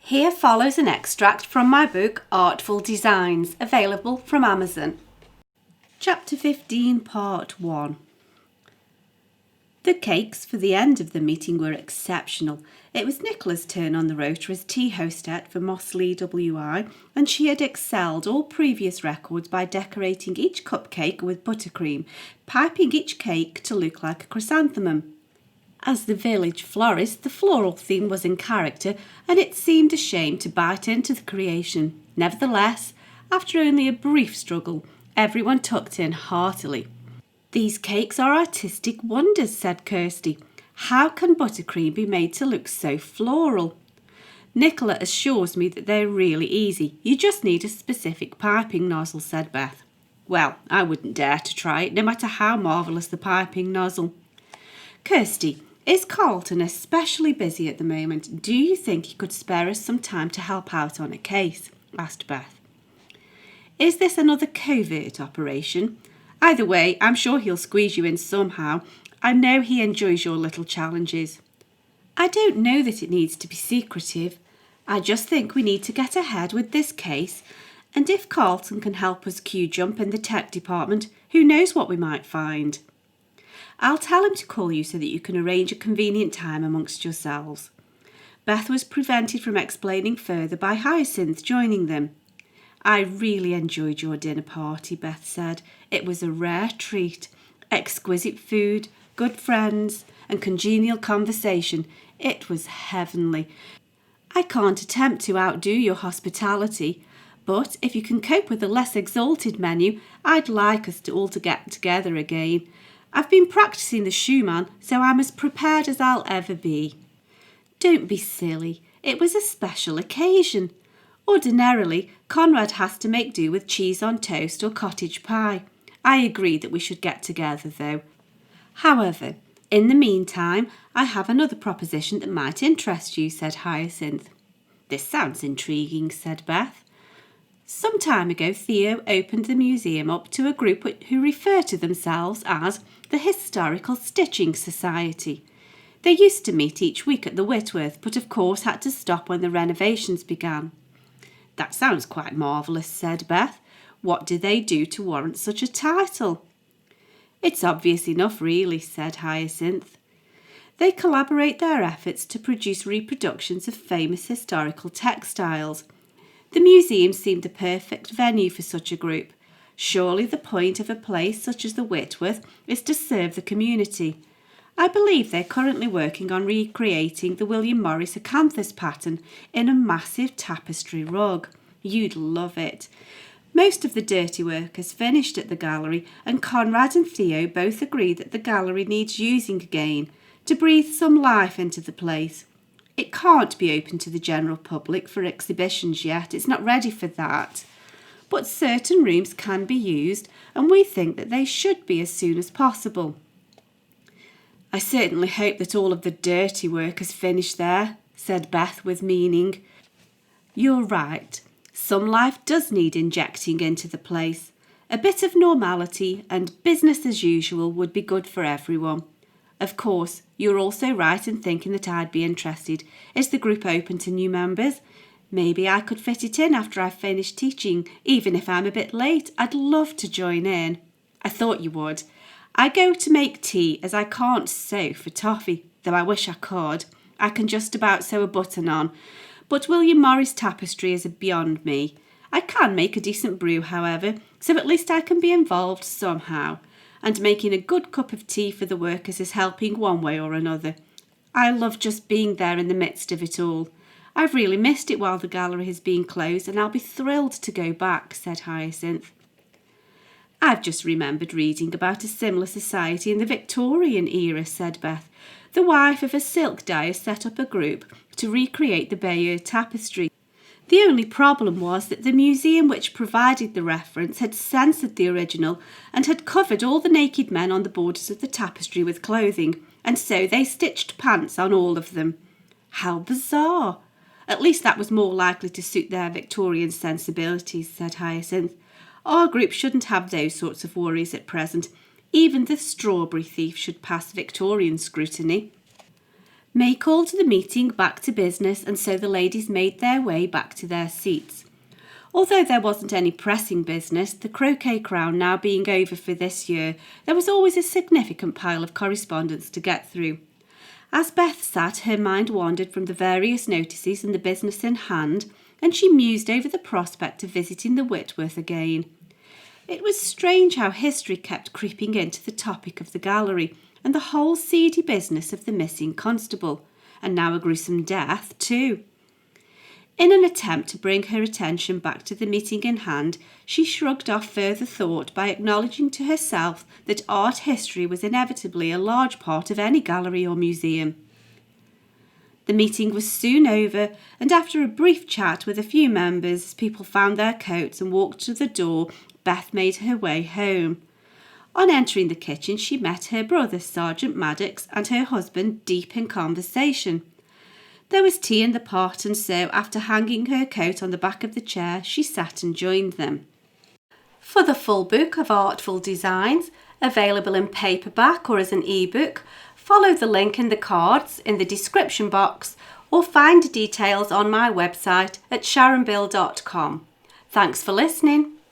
Here follows an extract from my book Artful Designs, available from Amazon. Chapter 15, Part 1. The cakes for the end of the meeting were exceptional. It was Nicola's turn on the rota as tea hostess for Mossleigh WI, and she had excelled all previous records by decorating each cupcake with buttercream, piping each cake to look like a chrysanthemum. As the village florist, the floral theme was in character, and it seemed a shame to bite into the creation. Nevertheless, after only a brief struggle, everyone tucked in heartily. "These cakes are artistic wonders," said Kirsty. "How can buttercream be made to look so floral?" "Nicola assures me that they're really easy. You just need a specific piping nozzle," said Beth. "Well, I wouldn't dare to try it, no matter how marvellous the piping nozzle." "Kirsty, is Carlton especially busy at the moment? Do you think he could spare us some time to help out on a case?" asked Beth. "Is this another covert operation? Either way, I'm sure he'll squeeze you in somehow. I know he enjoys your little challenges." "I don't know that it needs to be secretive. I just think we need to get ahead with this case, and if Carlton can help us queue-jump in the tech department, who knows what we might find. I'll tell him to call you so that you can arrange a convenient time amongst yourselves." Beth was prevented from explaining further by Hyacinth joining them. "I really enjoyed your dinner party," Beth said. "It was a rare treat. Exquisite food, good friends, and congenial conversation. It was heavenly. I can't attempt to outdo your hospitality, but if you can cope with a less exalted menu, I'd like us to all to get together again. I've been practicing the Schumann, so I'm as prepared as I'll ever be." "Don't be silly. It was a special occasion. Ordinarily, Conrad has to make do with cheese on toast or cottage pie. I agree that we should get together, though. However, in the meantime, I have another proposition that might interest you," said Hyacinth. "This sounds intriguing," said Beth. "Some time ago, Theo opened the museum up to a group who refer to themselves as the Historical Stitching Society. They used to meet each week at the Whitworth, but of course had to stop when the renovations began." "That sounds quite marvellous," said Beth. "What do they do to warrant such a title?" "It's obvious enough, really," said Hyacinth. "They collaborate their efforts to produce reproductions of famous historical textiles. The museum seemed the perfect venue for such a group. Surely the point of a place such as the Whitworth is to serve the community. I believe they're currently working on recreating the William Morris acanthus pattern in a massive tapestry rug. You'd love it. Most of the dirty work is finished at the gallery, and Conrad and Theo both agree that the gallery needs using again to breathe some life into the place. It can't be open to the general public for exhibitions yet. It's not ready for that. But certain rooms can be used, and we think that they should be as soon as possible." "I certainly hope that all of the dirty work is finished there," said Beth with meaning. "You're right. Some life does need injecting into the place. A bit of normality and business as usual would be good for everyone. Of course, you're also right in thinking that I'd be interested. Is the group open to new members? Maybe I could fit it in after I've finished teaching, even if I'm a bit late. I'd love to join in." "I thought you would. I go to make tea as I can't sew for toffee, though I wish I could. I can just about sew a button on. But William Morris tapestry is beyond me. I can make a decent brew, however, so at least I can be involved somehow. And making a good cup of tea for the workers is helping one way or another. I love just being there in the midst of it all. I've really missed it while the gallery has been closed, and I'll be thrilled to go back," said Hyacinth. "I've just remembered reading about a similar society in the Victorian era," said Beth. "The wife of a silk dyer set up a group to recreate the Bayeux tapestry. The only problem was that the museum which provided the reference had censored the original and had covered all the naked men on the borders of the tapestry with clothing, and so they stitched pants on all of them." "How bizarre! At least that was more likely to suit their Victorian sensibilities," said Hyacinth. "Our group shouldn't have those sorts of worries at present. Even the strawberry thief should pass Victorian scrutiny." May called the meeting back to business, and so the ladies made their way back to their seats. Although there wasn't any pressing business, the croquet crown now being over for this year, there was always a significant pile of correspondence to get through. As Beth sat, her mind wandered from the various notices and the business in hand, and she mused over the prospect of visiting the Whitworth again. It was strange how history kept creeping into the topic of the gallery, and the whole seedy business of the missing constable, and now a gruesome death too. In an attempt to bring her attention back to the meeting in hand, she shrugged off further thought by acknowledging to herself that art history was inevitably a large part of any gallery or museum. The meeting was soon over, and after a brief chat with a few members as people found their coats and walked to the door, Beth made her way home. On entering the kitchen, she met her brother, Sergeant Maddox, and her husband deep in conversation. There was tea in the pot, and so, after hanging her coat on the back of the chair, she sat and joined them. For the full book of Artful Designs, available in paperback or as an ebook, follow the link in the cards in the description box or find details on my website at sharonbill.com. Thanks for listening.